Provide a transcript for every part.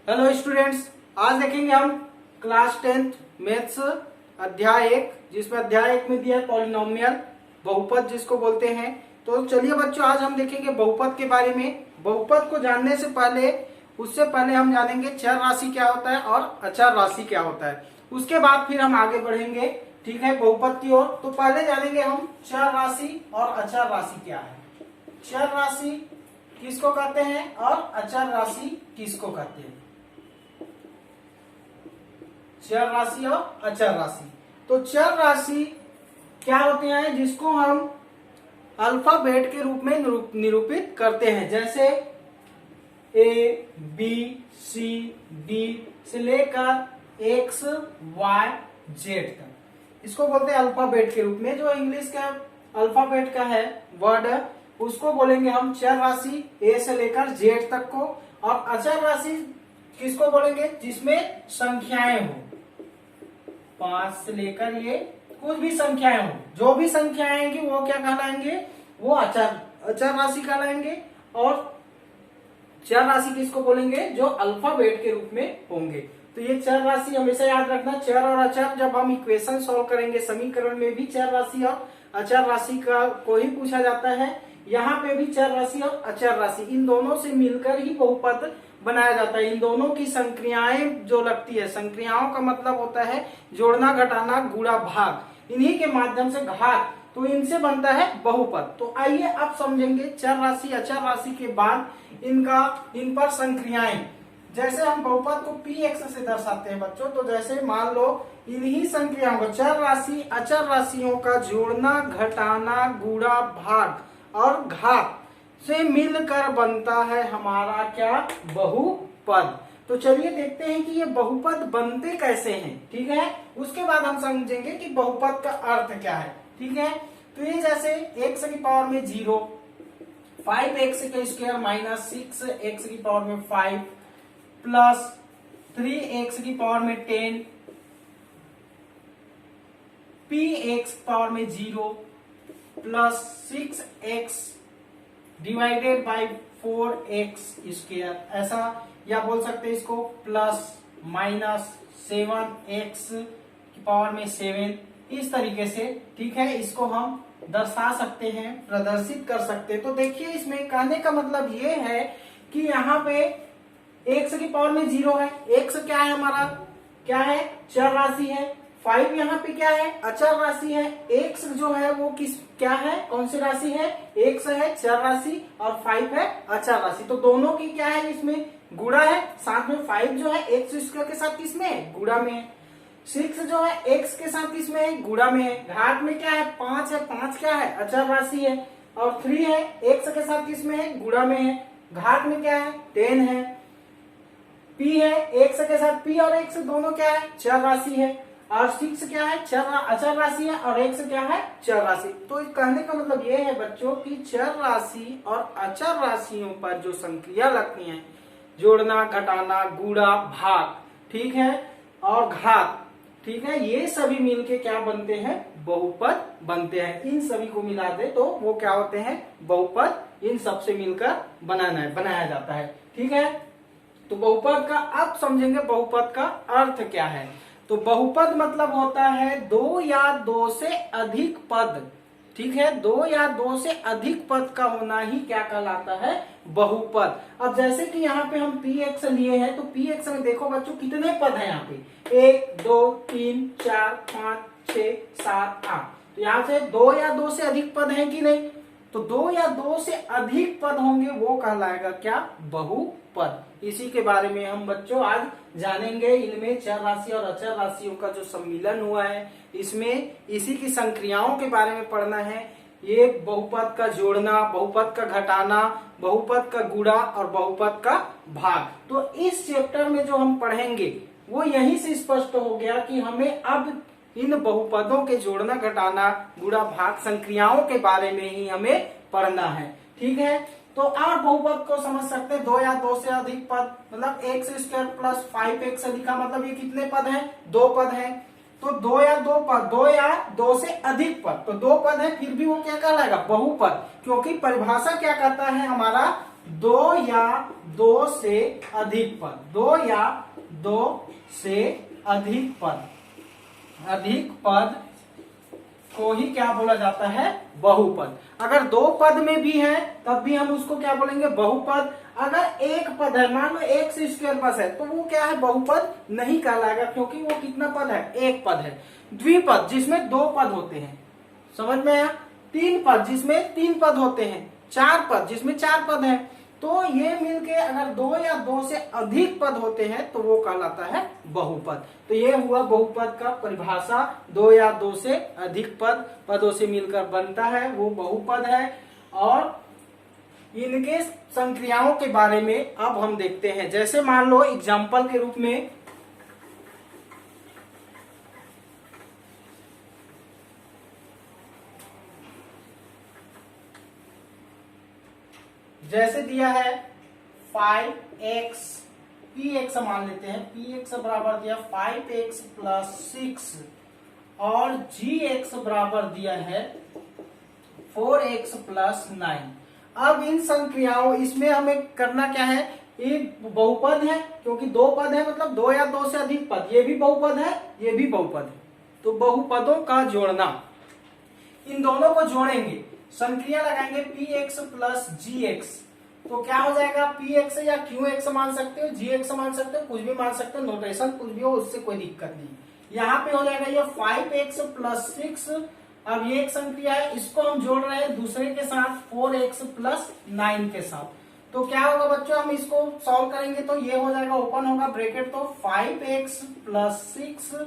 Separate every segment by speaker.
Speaker 1: Hello students, आज देखेंगे हम क्लास 10th मैथ्स अध्याय 1, जिसमें अध्याय 1 में दिया है पॉलिनोमियल, बहुपद जिसको बोलते हैं। तो चलिए बच्चों, आज हम देखेंगे बहुपद के बारे में। बहुपद को जानने से पहले हम जानेंगे चर राशि क्या होता है और अचर राशि क्या होता है। उसके बाद फिर हम आगे बढ़ेंगे, ठीक है, बहुपद की ओर। तो पहले जानेंगे हम चर राशि और अचर राशि क्या है। चर राशि किसको कहते हैं और अचर राशि किसको कहते हैं। चर राशि और अचर राशि। तो चर राशि क्या होते हैं, जिसको हम अल्फाबेट के रूप में निरूपित करते हैं, जैसे ए बी सी डी से लेकर एक्स वाई जेड तक। इसको बोलते हैं अल्फाबेट के रूप में। जो इंग्लिश का अल्फाबेट का है वर्ड, उसको बोलेंगे हम चर राशि, ए से लेकर जेड तक को। और अचर राशि किसको बोलेंगे, जिसमें संख्याएं हो, 5 से लेकर ये कुछ भी संख्याएं हो, जो भी संख्याएं आएंगी वो क्या कहलाएंगे, वो अचर राशि कहलाएंगे। और चर राशि किसको बोलेंगे, जो अल्फाबेट के रूप में होंगे। तो ये चर राशि हमेशा याद रखना। चर और अचर, जब हम इक्वेशन सॉल्व करेंगे समीकरण में भी चर राशि और अचर राशि का को ही पूछा जाता है। यहाँ पे भी चर राशि और अचर राशि, इन दोनों से मिलकर ही बहुपद बनाया जाता है। इन दोनों की संक्रियाएं जो लगती है, संक्रियाओं का मतलब होता है जोड़ना, घटाना, गुणा, भाग, इन्हीं के माध्यम से घात, तो इनसे बनता है बहुपद। तो आइए अब समझेंगे चर राशि अचर राशि के बाद इन पर संक्रियाएं। जैसे हम बहुपद को px से दर्शाते हैं बच्चों, तो जैसे मान लो इन्हीं संक्रियाओं का, चर राशि अचर राशियों का जोड़ना, घटाना, गुणा, भाग और घात से मिलकर बनता है हमारा क्या, बहुपद। तो चलिए देखते हैं कि ये बहुपद बनते कैसे हैं, ठीक है। उसके बाद हम समझेंगे कि बहुपद का अर्थ क्या है, ठीक है। तो ये जैसे x की पावर में 0, 5x का स्क्वायर माइनस 6x की पावर में 5 प्लस 3x की पावर में 10, px पावर में 0 plus 6x divided by 4x square, ऐसा या बोल सकते हैं इसको प्लस माइनस 7x की पावर में 7, इस तरीके से, ठीक है। इसको हम दर्शा सकते हैं, प्रदर्शित कर सकते हैं। तो देखिए, इसमें कहने का मतलब ये है कि यहाँ पे x की पावर में 0 है। x क्या है हमारा, क्या है, चर राशि है। 5 यहाँ पे क्या है, अचर राशि है। x जो है वो क्या है, कौन सी राशि है, x है चर राशि और 5 है अचर राशि। तो दोनों की क्या है, इसमें गुणा है। साथ में 5 जो है x स्क्वायर के साथ किसमें है, गुणा में है। 6 जो है x के साथ किसमें है, गुणा में है। घात में क्या है, 5 है, 5 क्या है, अचर राशि है। और 3 है, x के साथ किसमें है, गुणा में है। घात में क्या है, 10 है। p है, x के साथ p और x दोनों क्या है, चर राशि है। और 6 क्या है, अचर राशि है। और x क्या है, चर राशि। तो कहने का मतलब ये है बच्चों कि चर राशि और अचर राशियों पर जो संक्रिया लगती हैं, जोड़ना, घटाना, गुणा, भाग, ठीक है, और घात, ठीक है, ये सभी मिलके क्या बनते हैं, बहुपद बनते हैं। इन सभी को मिला दे तो वो क्या होते हैं, बहुपद। इन सब से मिलकर बनाया जाता है, ठीक है। तो बहुपद का अब समझेंगे, बहुपद का अर्थ क्या है। तो बहुपद मतलब होता है 2 या 2 से अधिक पद, ठीक है। 2 या 2 से अधिक पद का होना ही क्या कहलाता है, बहुपद। अब जैसे कि यहाँ पे हम px लिए हैं, तो px में देखो बच्चों कितने पद हैं यहाँ पे, 1 2 3 4 5 6 7 8। तो यहाँ से 2 या 2 से अधिक पद हैं कि नहीं, तो 2 या 2 से अधिक पद होंगे, वो कहलाएगा क्या, बहुपद। इसी के बारे में हम बच्चों आज जानेंगे। इनमें चर राशि और अचर राशियों का जो सम्मिलन हुआ है, इसमें इसी की संक्रियाओं के बारे में पढ़ना है। ये बहुपद का जोड़ना, बहुपद का घटाना, बहुपद का गुणा और बहुपद का भाग। तो इस चैप्टर में जो हम पढ़ेंगे वो यहीं से स्पष्ट हो गया कि हमें अब इन बहुपदों के जोड़ना, घटाना, गुणा, भाग, संक्रियाओं के बारे में ही हमें पढ़ना है, ठीक है। तो और बहुपद को समझ सकते हैं, 2 या 2 से अधिक पद, मतलब x स्क्वायर प्लस 5x लिखा, मतलब ये कितने पद हैं, 2 पद हैं। तो 2 या 2 पद, 2 या 2 से अधिक पद, तो 2 पद है, फिर भी वो क्या कहलाएगा, बहुपद। क्योंकि परिभाषा क्या कहता है हमारा, दो या दो से अधिक पद, दो या दो से अधिक पद को ही क्या बोला जाता है, बहुपद। अगर दो पद में भी है तब भी हम उसको क्या बोलेंगे, बहुपद। अगर एक पद है, मान लो एक्स स्क्वायर बस है, तो वो क्या है, बहुपद नहीं कहलाएगा, क्योंकि वो कितना पद है, एक पद है। द्विपद जिसमें दो पद होते हैं, समझ में आया। तीन पद जिसमें तीन पद होते हैं। चार पद जिसमें चार पद है। तो ये मिलके अगर दो या दो से अधिक पद होते हैं तो वो कहलाता है बहुपद। तो ये हुआ बहुपद का परिभाषा। दो या दो से अधिक पदों से मिलकर बनता है वो बहुपद है। और इनके संक्रियाओं के बारे में अब हम देखते हैं। जैसे मान लो एग्जाम्पल के रूप में जैसे दिया है 5x px मान लेते हैं, px बराबर दिया 5x प्लस 6 और gx बराबर दिया है 4x प्लस 9। अब इन संक्रियाओं, इसमें हमें करना क्या है, ये बहुपद है क्योंकि दो पद है, मतलब दो या दो से अधिक पद, ये भी बहुपद है, ये भी बहुपद है। तो बहुपदों का जोड़ना, इन दोनों को जोड़ेंगे, संक्रिया लगाएंगे px प्लस gx, तो क्या हो जाएगा, px या qx मान सकते हो, gx मान सकते हो, कुछ भी मान सकते हो, नोटेशन कुछ भी हो, उससे कोई दिक्कत नहीं। यहाँ पे हो जाएगा ये 5x प्लस 6। अब ये एक संक्रिया है, इसको हम जोड़ रहे हैं दूसरे के साथ 4x प्लस 9 के साथ। तो क्या होगा बच्चों, हम इसको सॉल्व करेंगे तो ये हो जाएगा, ओपन होगा ब्रैकेट, तो 5x प्लस 6,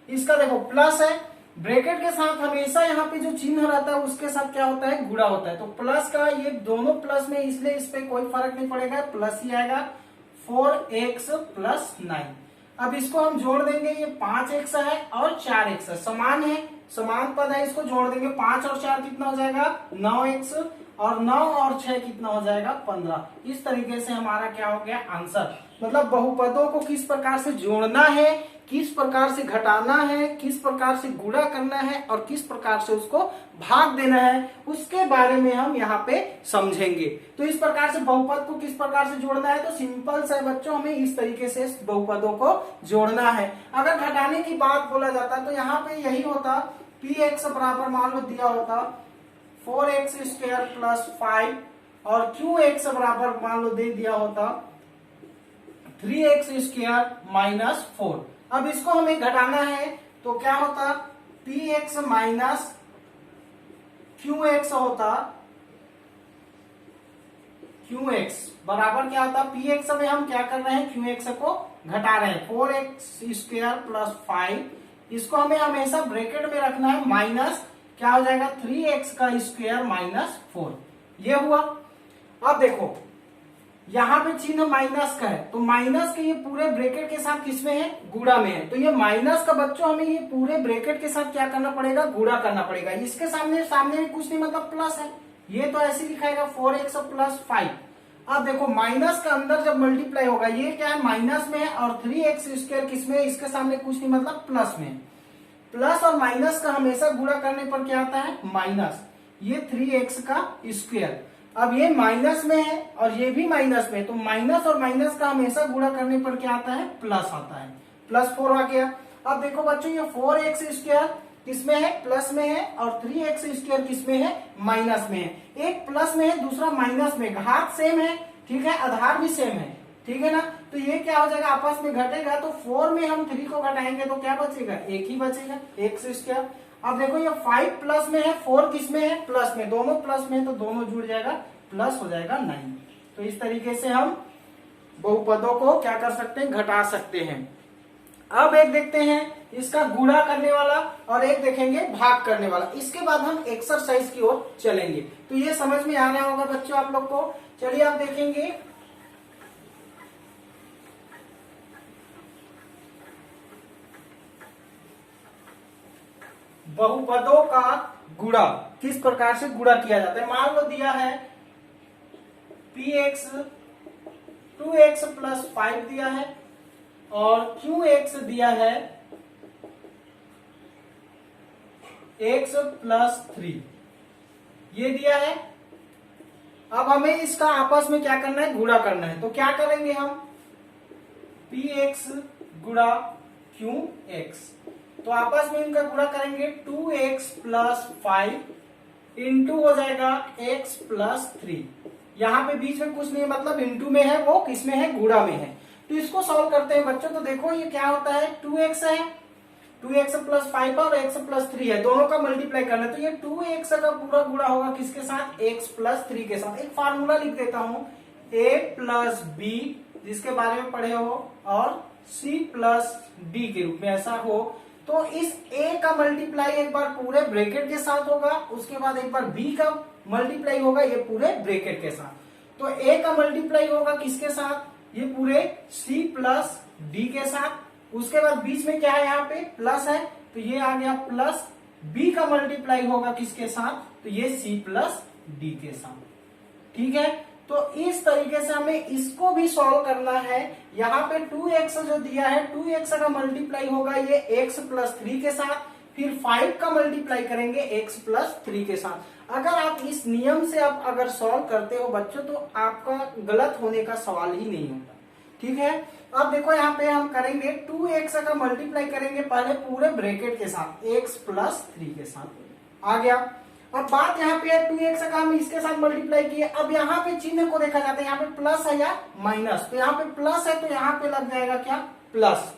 Speaker 1: इसका देखो प्लस है, ब्रैकेट के साथ हमेशा यहाँ पे जो चिन्ह रहता है उसके साथ क्या होता है, गुणा होता है। तो प्लस का, ये दोनों प्लस में, इसलिए इस पे कोई फर्क नहीं पड़ेगा, प्लस ही आएगा। 4x plus 9। अब इसको हम जोड़ देंगे, ये 5x है और 4x है, समान है, समान पद है, इसको जोड़ देंगे। 5 और 4 कितना हो जाएगा, 9x, और 9 और 6 कितना हो जाएगा, 15। इस तरीके से हमारा क्या हो गया आंसर। मतलब बहुपदों को किस प्रकार से जोड़ना है, किस प्रकार से घटाना है, किस प्रकार से गुणा करना है और किस प्रकार से उसको भाग देना है, उसके बारे में हम यहाँ पे समझेंगे। तो इस प्रकार से बहुपद को किस प्रकार से जोड़ना है, तो सिंपल से बच्चों, हमें इस तरीके से बहुपदों को जोड़ना है। अगर घटाने की बात बोला जाता तो यहाँ पे यही होता, px बराबर मान लो दिया होता 4x स्क्वायर प्लस 5 और qx बराबर मान लो दे दिया होता 3x स्क्वायर माइनस 4। अब इसको हमें घटाना है तो क्या होता, px माइनस qx होता, qx बराबर क्या होता, px में हम क्या कर रहे हैं, qx को घटा रहे हैं, 4x स्क्वायर प्लस 5, इसको हमें हमेशा ब्रैकेट में रखना है, माइनस क्या हो जाएगा 3x का स्क्वायर माइनस 4, ये हुआ। अब देखो यहाँ पे चिन्ह माइनस का है, तो माइनस के ये पूरे ब्रैकेट के साथ किसमें है, गुणा में है। तो ये माइनस का बच्चों हमें ये पूरे ब्रैकेट के साथ क्या करना पड़ेगा, गुणा करना पड़ेगा। इसके सामने में कुछ नहीं, मतलब प्लस है, ये तो ऐसे लिखाएगा 4x प्लस 5। अब देखो माइनस का अंदर जब मल्टीप्लाई होगा, ये क्या है माइनस में है, और 3x स्क्वायर किसमें है, इसके सामने कुछ नहीं, मतलब प्लस में। प्लस और माइनस का हमेशा गुणा करने पर क्या आता है, माइनस, ये 3x का स्क्वायर। अब ये माइनस में है और ये भी माइनस में, तो माइनस और माइनस का हमेशा गुणा करने पर क्या आता है, प्लस आता है, प्लस 4 आ गया। अब देखो बच्चों ये 4x स्क्वायर किसमें है, प्लस में है, और 3x स्क्वायर किसमें है, माइनस में है। एक प्लस में है, दूसरा माइनस में, घात सेम है, ठीक है, आधार भी सेम है, ठीक है ना। तो ये क्या हो जाएगा, आपस में घटेगा, तो 4 में हम 3 को घटाएंगे तो क्या बचेगा, एक ही बचेगा, x स्क्वायर। अब देखो ये 5 प्लस में है, 4 किसमें है, प्लस में, दोनों प्लस में, तो दोनों जुड़ जाएगा, प्लस हो जाएगा 9। तो इस तरीके से हम बहुपदों को क्या कर सकते हैं, घटा सकते हैं। अब एक देखते हैं इसका गुणा करने वाला और एक देखेंगे भाग करने वाला, इसके बाद हम एक्सरसाइज की ओर चलेंगे। तो ये समझ में आ रहा होगा बच्चों आप लोग को। चलिए आप देखेंगे बहुपदों का गुणा किस प्रकार से गुणा किया जाता है। मान लो दिया है px 2x प्लस 5 दिया है और qx दिया है x प्लस 3, ये दिया है। अब हमें इसका आपस में क्या करना है, गुणा करना है। तो क्या करेंगे हम, पी एक्स गुणा क्यू एक्स। तो आपस में इनका गुणा करेंगे, 2x प्लस 5 इंटू हो जाएगा x प्लस 3। यहाँ पे बीच में कुछ नहीं है, मतलब इंटू में है, वो किसमें है, गुणा में है। तो इसको सॉल्व करते हैं बच्चों। तो देखो ये क्या होता है, 2x है, 2x प्लस 5 और x प्लस 3 है, दोनों का मल्टीप्लाई करना है। तो ये 2x का पूरा गुणा होगा किसके साथ, x प्लस 3 के साथ। एक फार्मूला लिख देता हूं, a प्लस b जिसके बारे में पढ़े हो, और c प्लस d के रूप में ऐसा हो। तो इस a का मल्टीप्लाई एक बार पूरे ब्रैकेट के साथ होगा, उसके बाद एक बार b का मल्टीप्लाई होगा ये पूरे ब्रैकेट के साथ। तो a का मल्टीप्लाई होगा किसके साथ, ये पूरे c प्लस d के साथ। उसके बाद बीच में क्या है, यहाँ पे प्लस है, तो ये आ गया प्लस b का मल्टीप्लाई होगा किसके साथ, तो ये c प्लस d के साथ। ठीक है, तो इस तरीके से हमें इसको भी सॉल्व करना है। यहाँ पे 2x जो दिया है, 2x का मल्टीप्लाई होगा ये x प्लस 3 के साथ, फिर 5 का मल्टीप्लाई करेंगे x प्लस 3 के साथ। अगर आप इस नियम से आप अगर सॉल्व करते हो बच्चों, तो आपका गलत होने का सवाल ही नहीं होता। ठीक है, अब देखो यहाँ पे हम करेंगे 2x का मल्टीप्लाई करेंगे पहले पूरे ब्रैकेट के साथ, x प्लस 3 के साथ आ गया। अब बात यहाँ पे है 2x का हम इसके साथ मल्टीप्लाई किए। अब यहाँ पे चिन्ह को देखा जाता है, यहाँ पे प्लस है या माइनस। तो यहाँ पे प्लस है तो यहाँ पे लग जाएगा क्या, प्लस।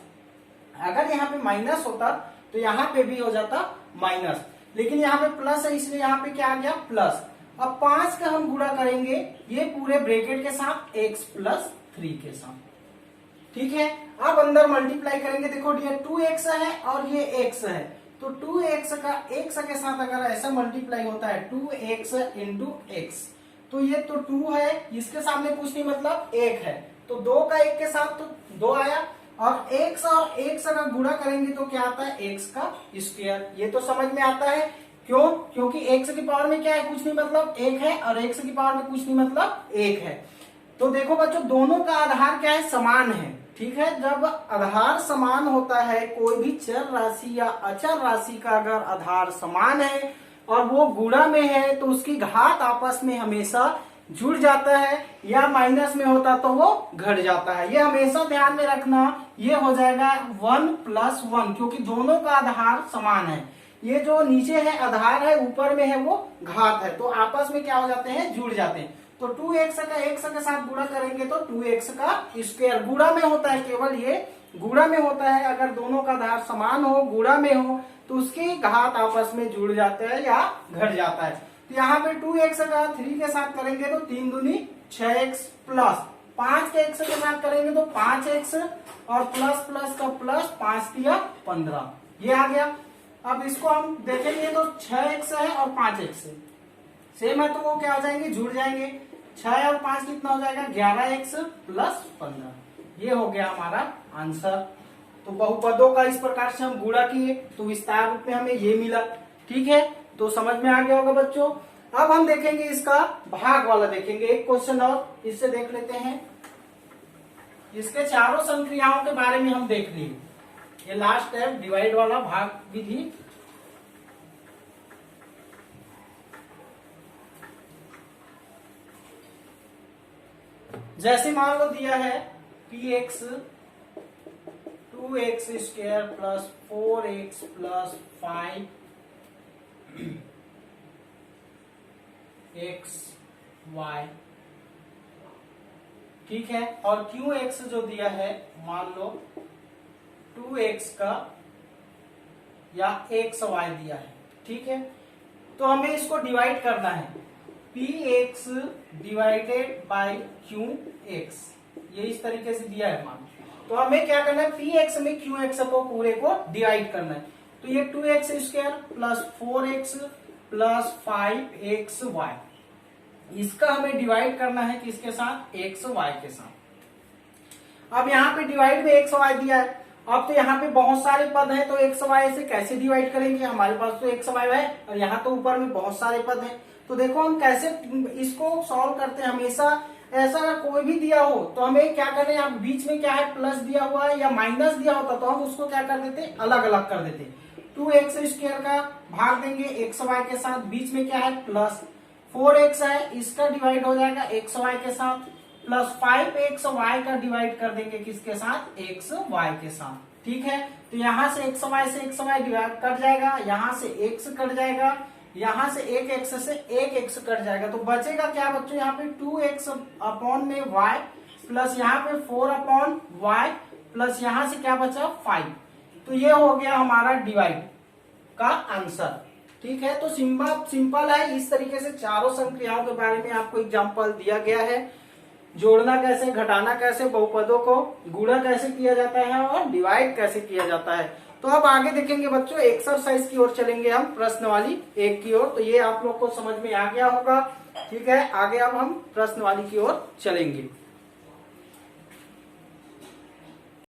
Speaker 1: अगर यहाँ पे माइनस होता तो यहाँ पे भी हो जाता माइनस, लेकिन यहाँ पे प्लस है इसलिए यहाँ पे क्या आ गया, प्लस। अब 5 का हम गुणा करेंगे ये पूरे ब्रैकेट के साथ x प्लस 3 के साथ। ठीक है, अब अंदर मल्टीप्लाई करेंगे। देखो ये 2x है और ये x है, तो 2x का x के साथ अगर ऐसा मल्टीप्लाई होता है 2x इंटू एक्स, तो ये तो 2 है, इसके सामने कुछ नहीं मतलब 1 है, तो 2 का 1 के साथ तो 2 आया, और x और x का गुणा करेंगे तो क्या आता है, x का स्क्वायर। ये तो समझ में आता है, क्यों, क्योंकि x की पावर में क्या है, कुछ नहीं मतलब 1 है, और x की पावर में कुछ नहीं मतलब 1 है। तो देखो बच्चों, दोनों का आधार क्या है, समान है। ठीक है, जब आधार समान होता है, कोई भी चर राशि या अचर राशि का अगर आधार समान है और वो गुणा में है, तो उसकी घात आपस में हमेशा जुड़ जाता है, या माइनस में होता तो वो घट जाता है। ये हमेशा ध्यान में रखना, ये हो जाएगा 1 प्लस 1, क्योंकि दोनों का आधार समान है। ये जो नीचे है आधार है, ऊपर में है वो घात है, तो आपस में क्या हो जाते हैं, जुड़ जाते हैं। तो 2x का x के साथ गुणा करेंगे तो 2x का स्क्वायर, गुणा में होता है, केवल ये गुणा में होता है। अगर दोनों का आधार समान हो, गुणा में हो, तो उसकी घात आपस में जुड़ जाते हैं या घट जाता है। तो यहाँ पे 2x का 3 के साथ करेंगे तो 3 दूनी 6x, प्लस 5 के x के साथ करेंगे तो 5x, और प्लस प्लस का प्लस, 5 दिया 15, ये आ गया। अब इसको हम देखेंगे तो 6x है और 5x है, सेम है, तो वो क्या हो जाएंगे, जुड़ जाएंगे। 6 और 5 कितना हो जाएगा, 11x प्लस 15। ये हो गया हमारा आंसर। तो बहुपदों का इस प्रकार से हम गुणा किए तो विस्तार रूप में हमें ये मिला। ठीक है, तो समझ में आ गया होगा बच्चों। अब हम देखेंगे इसका भाग वाला, देखेंगे एक क्वेश्चन और इससे देख लेते हैं। इसके चारों संक्रियाओं के बारे में हम देख लिए, ये लास्ट है डिवाइड वाला भाग विधि। जैसे मान लो दिया है px 2x square plus 4x plus 5 x y, ठीक है, और qx जो दिया है मान लो 2x का या xy दिया है। ठीक है, तो हमें इसको डिवाइड करना है, px डिवाइडेड बाय qx, ये इस तरीके से दिया है मान। तो हमें क्या करना है, px में qx को पूरे को डिवाइड करना है। तो ये 2x square plus 4x plus 5xy, इसका हमें डिवाइड करना है किसके साथ, xy के साथ। अब यहाँ पे डिवाइड में xy दिया है, अब तो यहाँ पे बहुत सारे पद हैं, तो xy से कैसे डिवाइड करेंगे, हमारे पास तो xy है और यहाँ तो ऊपर में बहुत सारे पद हैं। तो देखो हम कैसे इसको सॉल्व करते हैं। हमेशा ऐसा अगर कोई भी दिया हो तो हमें क्या करना है, यहाँ बीच में क्या है, प्लस दिया हुआ है या माइनस दिया होता तो हम उसको क्या कर देते, अलग अलग कर देते। 2x स्क्वायर का भाग देंगे xy के साथ, बीच में क्या है प्लस, 4x है, इसका डिवाइड हो जाएगा xy के साथ, प्लस 5xy का डिवाइड कर देंगे किसके साथ, xy के साथ। ठीक है, तो यहां से xy डिवाइड कट जाएगा, यहां से x कट जाएगा, यहां से एक x से एक x कट जाएगा, तो बचेगा क्या बच्चों, यहाँ पे 2x अपॉन में y प्लस यहाँ पे 4 अपॉन y प्लस यहां से क्या बचा 5। तो ये हो गया हमारा डिवाइड का आंसर। ठीक है, तो सिंपल है, इस तरीके से चारों संक्रियाओं के बारे में आपको एग्जाम्पल दिया गया है। जोड़ना कैसे, घटाना कैसे, बहुपदों को गुणा कैसे किया जाता है और डिवाइड कैसे किया जाता है। तो अब आगे देखेंगे बच्चों, एक्सरसाइज की ओर चलेंगे हम, प्रश्न वाली 1 की ओर। तो ये आप लोग को समझ में आ गया होगा। ठीक है, आगे अब हम प्रश्न वाली की ओर चलेंगे।